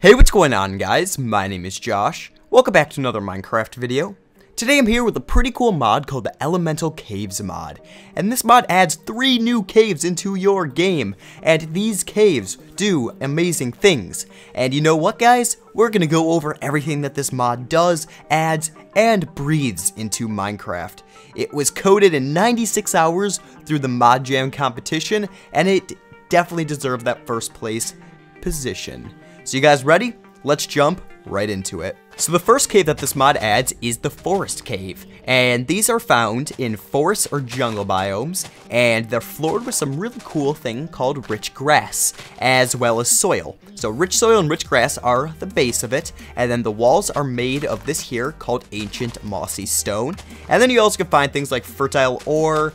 Hey, what's going on, guys? My name is Josh. Welcome back to another Minecraft video. Today I'm here with a pretty cool mod called the Elemental Caves mod. And this mod adds 3 new caves into your game. And these caves do amazing things. And you know what, guys? We're gonna go over everything that this mod does, adds, and breathes into Minecraft. It was coded in 96 hours through the Mod Jam competition, and it definitely deserved that first place position. So you guys ready? Let's jump right into it. So the first cave that this mod adds is the forest cave, and these are found in forest or jungle biomes, and they're floored with some really cool thing called rich grass, as well as soil. So rich soil and rich grass are the base of it, and then the walls are made of this here called ancient mossy stone, and then you also can find things like fertile ore,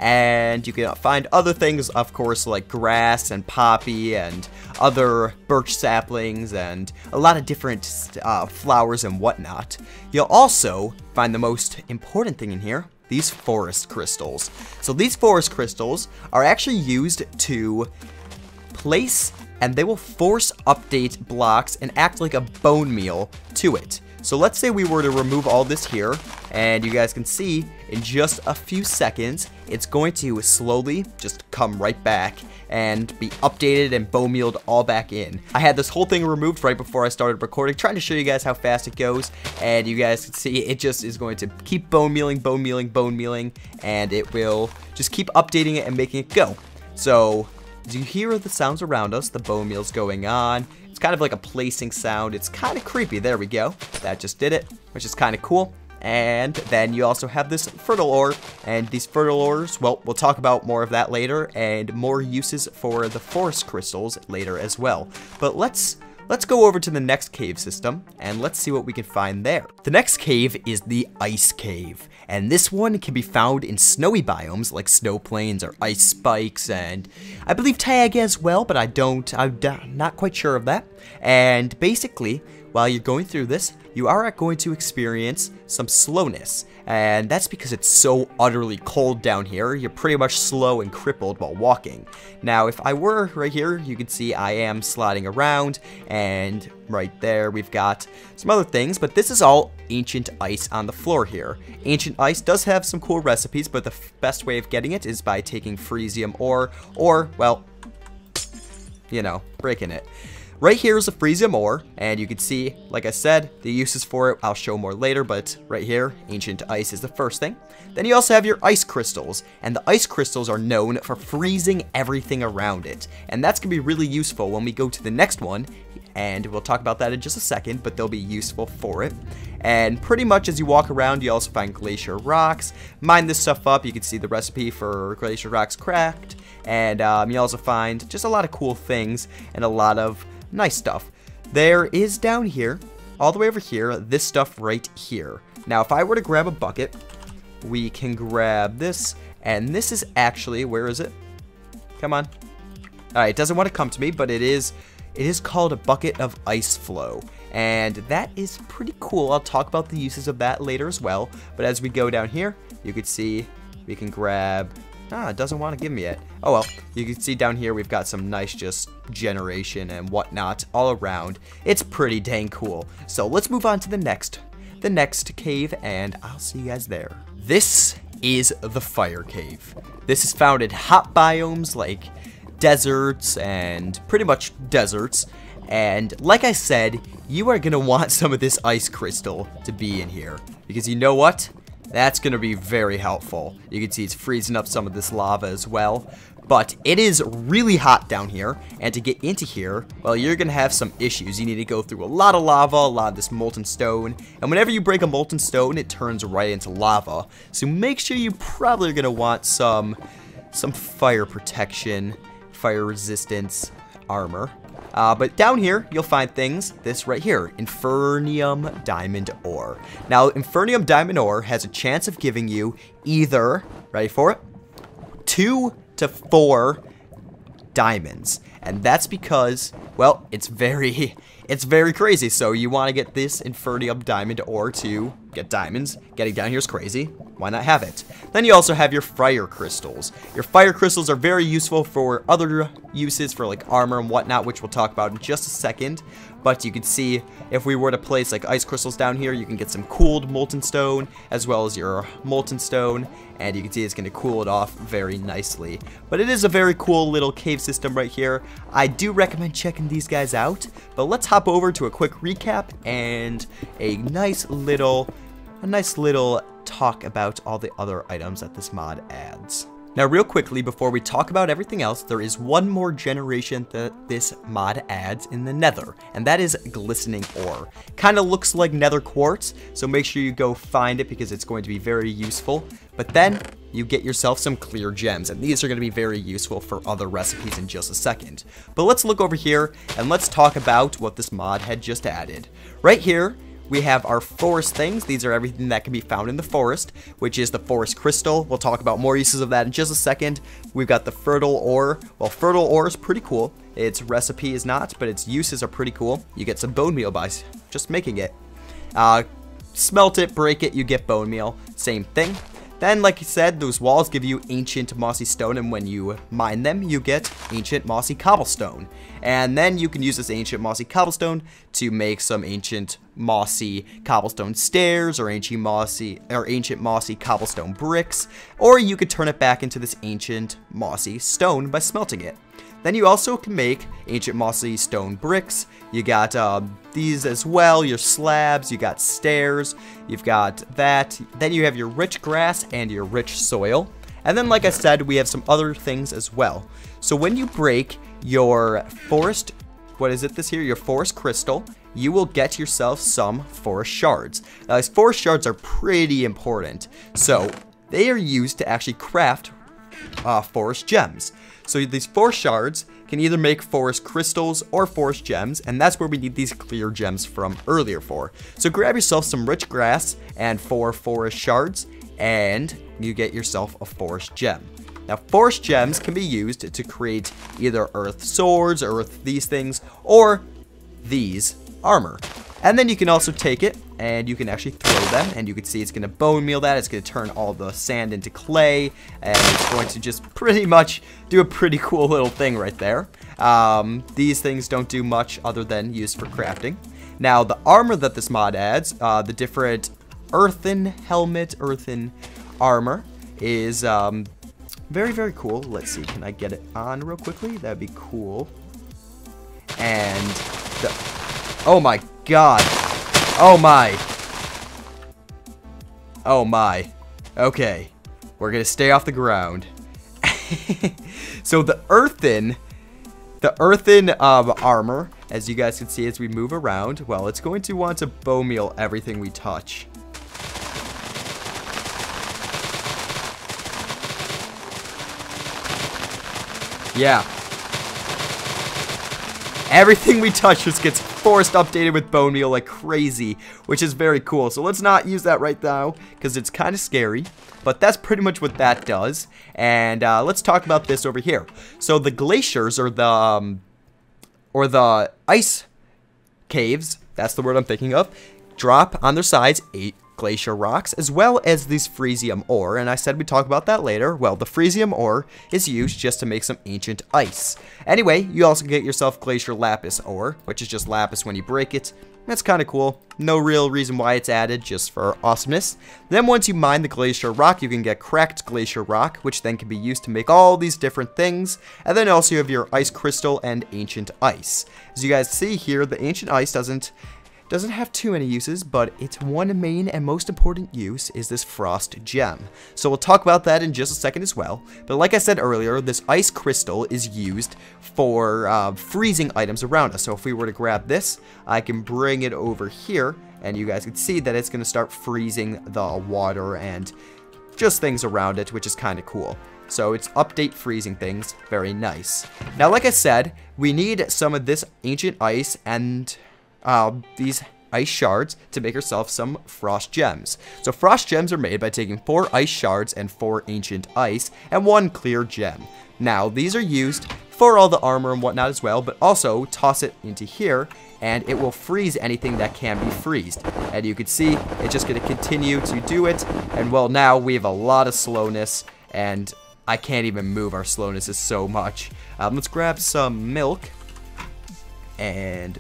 and you can find other things, of course, like grass and poppy and other birch saplings and a lot of different flowers and whatnot. You'll also find the most important thing in here, these forest crystals. So these forest crystals are actually used to place, and they will force update blocks and act like a bone meal to it. So let's say we were to remove all this here, and you guys can see in just a few seconds, it's going to slowly just come right back and be updated and bone mealed all back in. I had this whole thing removed right before I started recording, trying to show you guys how fast it goes, and you guys can see it just is going to keep bone mealing, and it will just keep updating it and making it go. So, do you hear the sounds around us? The bone meal's going on. It's kind of like a placing sound. It's kind of creepy. There we go. That just did it, which is kind of cool. And then you also have this fertile ore, and these fertile ores, well, we'll talk about more of that later, and more uses for the forest crystals later as well. But let's go over to the next cave system, and let's see what we can find there. The next cave is the ice cave, and this one can be found in snowy biomes like snow plains or ice spikes, and I believe taiga as well, but I'm not quite sure of that. And basically, while you're going through this, you are going to experience some slowness, and that's because it's so utterly cold down here. You're pretty much slow and crippled while walking. Now, if I were right here, you can see I am sliding around, and right there we've got some other things, but this is all ancient ice on the floor here. Ancient ice does have some cool recipes, but the best way of getting it is by taking fresium ore, or, well, you know, breaking it. Right here is a fresium ore, and you can see, like I said, the uses for it I'll show more later, but right here, ancient ice is the first thing. Then you also have your ice crystals, and the ice crystals are known for freezing everything around it, and that's going to be really useful when we go to the next one, and we'll talk about that in just a second, but they'll be useful for it. And pretty much as you walk around, you also find glacier rocks. Mine this stuff up, you can see the recipe for glacier rocks cracked, and you also find just a lot of cool things and a lot of nice stuff. There is down here, all the way over here, this stuff right here. Now, if I were to grab a bucket, we can grab this, and this is actually, where is it? Come on. Alright, it doesn't want to come to me, but it is called a bucket of ice flow, and that is pretty cool. I'll talk about the uses of that later as well, but as we go down here, you can see we can grab, it doesn't want to give me it. Oh well, you can see down here we've got some nice just generation and whatnot all around. It's pretty dang cool. So let's move on to the next cave, and I'll see you guys there. This is the fire cave. This is found in hot biomes like deserts and pretty much deserts. And like I said, you are gonna want some of this ice crystal to be in here, because you know what? That's going to be very helpful. You can see it's freezing up some of this lava as well. But it is really hot down here, and to get into here, well, you're going to have some issues. You need to go through a lot of lava, a lot of this molten stone, and whenever you break a molten stone, it turns right into lava. So make sure you probably are going to want some fire protection, fire resistance armor. But down here, you'll find things, this right here, Infernium Diamond Ore. Now, Infernium Diamond Ore has a chance of giving you either, ready for it, 2 to 4 diamonds. And that's because, well, it's very it's very crazy. So you want to get this Infernium diamond ore to get diamonds. Getting down here is crazy. Why not have it? Then you also have your fire crystals. Your fire crystals are very useful for other uses, for like armor and whatnot, which we'll talk about in just a second. But you can see if we were to place like ice crystals down here, you can get some cooled molten stone as well as your molten stone, and you can see it's going to cool it off very nicely. But it is a very cool little cave system right here. I do recommend checking these guys out, but let's hop over to a quick recap and a nice little talk about all the other items that this mod adds. Now, real quickly, before we talk about everything else, there is one more generation that this mod adds in the nether, and that is glistening ore. Kind of looks like nether quartz, so make sure you go find it because it's going to be very useful. But then you get yourself some clear gems, and these are going to be very useful for other recipes in just a second. But let's look over here and let's talk about what this mod had just added. Right here, we have our forest things. These are everything that can be found in the forest, which is the forest crystal. We'll talk about more uses of that in just a second. We've got the fertile ore. Well, fertile ore is pretty cool. Its recipe is not, but its uses are pretty cool. You get some bone meal by just making it. Smelt it, break it, you get bone meal. Same thing. Then, like I said, those walls give you ancient mossy stone, and when you mine them, you get ancient mossy cobblestone. And then you can use this ancient mossy cobblestone to make some ancient mossy cobblestone stairs, or ancient mossy cobblestone bricks, or you could turn it back into this ancient mossy stone by smelting it. Then you also can make ancient mossy stone bricks. You got these as well, your slabs, you got stairs, you've got that. Then you have your rich grass and your rich soil. And then, like I said, we have some other things as well. So when you break your forest, your forest crystal, you will get yourself some forest shards. Now, these forest shards are pretty important. So they are used to actually craft forest gems. So these forest shards can either make forest crystals or forest gems, and that's where we need these clear gems from earlier for. So grab yourself some rich grass and 4 forest shards, and you get yourself a forest gem. Now, forest gems can be used to create either earth swords, earth these things, or these armor. And then you can also take it and you can actually throw them, and you can see it's going to bone meal that. It's going to turn all the sand into clay, and it's going to just pretty much do a pretty cool little thing right there. These things don't do much other than used for crafting. Now, the armor that this mod adds, the different earthen helmet, earthen armor, is very, very cool. Let's see, can I get it on real quickly? That'd be cool. And oh my god. Oh my. Oh my. Okay. We're gonna stay off the ground. So the earthen armor, as you guys can see as we move around, well, it's going to want to bone meal everything we touch. Yeah. Everything we touch just gets forced updated with bone meal like crazy, which is very cool. So let's not use that right now because it's kind of scary, but that's pretty much what that does. And let's talk about this over here. So the glaciers, or the ice caves, that's the word I'm thinking of, drop on their sides 8 glacier rocks, as well as these fresium ore, and I said we'd talk about that later. Well, the fresium ore is used just to make some ancient ice. Anyway, you also get yourself glacier lapis ore, which is just lapis when you break it. That's kind of cool. No real reason why it's added, just for awesomeness. Then once you mine the glacier rock, you can get cracked glacier rock, which then can be used to make all these different things. And then also you have your ice crystal and ancient ice. As you guys see here, the ancient ice doesn't have too many uses, but its one main and most important use is this frost gem. So we'll talk about that in just a second as well. But like I said earlier, this ice crystal is used for freezing items around us. So if we were to grab this, I can bring it over here, and you guys can see that it's going to start freezing the water and just things around it, which is kind of cool. So it's update freezing things. Very nice. Now, like I said, we need some of this ancient ice and these ice shards to make ourselves some frost gems. So frost gems are made by taking 4 ice shards and 4 ancient ice and 1 clear gem. Now these are used for all the armor and whatnot as well, but also toss it into here and it will freeze anything that can be freezed. And you can see it's just going to continue to do it. And well, now we have a lot of slowness, and I can't even move. Our slowness is so much. Let's grab some milk and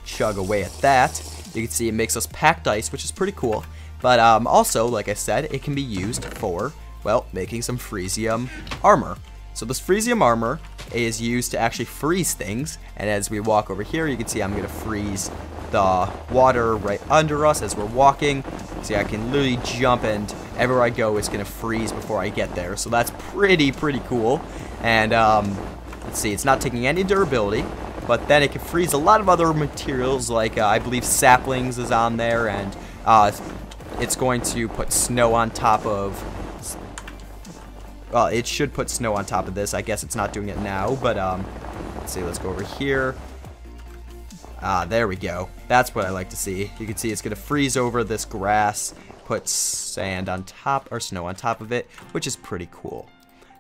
chug away at that. You can see it makes us packed ice, which is pretty cool. But also, like I said, it can be used for, well, making some Freezium armor. So this Freezium armor is used to actually freeze things. And as we walk over here, you can see I'm going to freeze the water right under us as we're walking. See, I can literally jump, and everywhere I go it's going to freeze before I get there. So that's pretty cool. And let's see, it's not taking any durability, but then it can freeze a lot of other materials, like I believe saplings is on there, and it's going to put snow on top of, well, it should put snow on top of this. I guess it's not doing it now, but let's see, let's go over here. There we go. That's what I like to see. You can see it's going to freeze over this grass, put sand on top, or snow on top of it, which is pretty cool.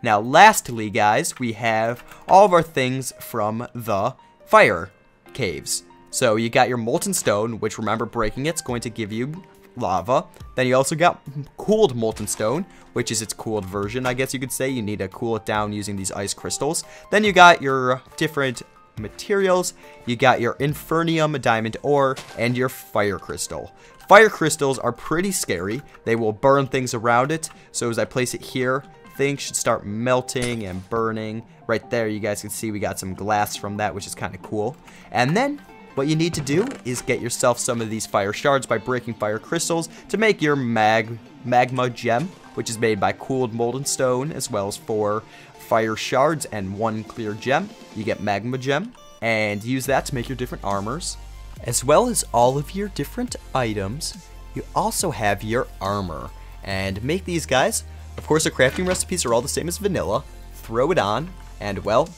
Now, lastly, guys, we have all of our things from the fire caves. So you got your molten stone, which, remember, breaking it's going to give you lava. Then you also got cooled molten stone, which is its cooled version, I guess you could say. You need to cool it down using these ice crystals. Then you got your different materials. You got your infernium diamond ore and your fire crystal. Fire crystals are pretty scary. They will burn things around it. So as I place it here, things should start melting and burning. Right there, you guys can see we got some glass from that, which is kind of cool. And then what you need to do is get yourself some of these fire shards by breaking fire crystals to make your magma gem, which is made by cooled molten stone, as well as 4 fire shards and 1 clear gem. You get magma gem, and use that to make your different armors. As well as all of your different items, you also have your armor. And make these guys. Of course, the crafting recipes are all the same as vanilla. Throw it on, and well,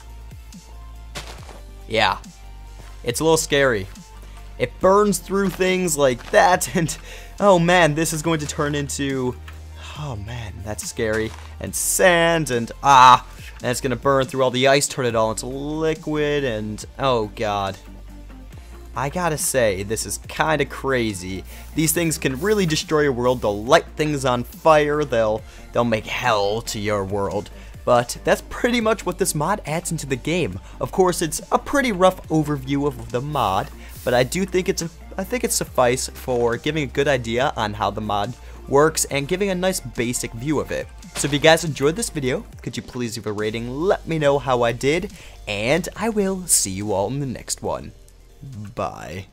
yeah. It's a little scary. It burns through things like that, and oh man, this is going to turn into, oh man, that's scary. And sand, and and it's gonna burn through all the ice, turn it all into liquid, and oh god. I gotta say, this is kind of crazy. These things can really destroy your world. They'll light things on fire. They'll make hell to your world. But that's pretty much what this mod adds into the game. Of course, it's a pretty rough overview of the mod, but I think it's suffice for giving a good idea on how the mod works and giving a nice basic view of it. So if you guys enjoyed this video, could you please leave a rating, let me know how I did, and I will see you all in the next one. Bye.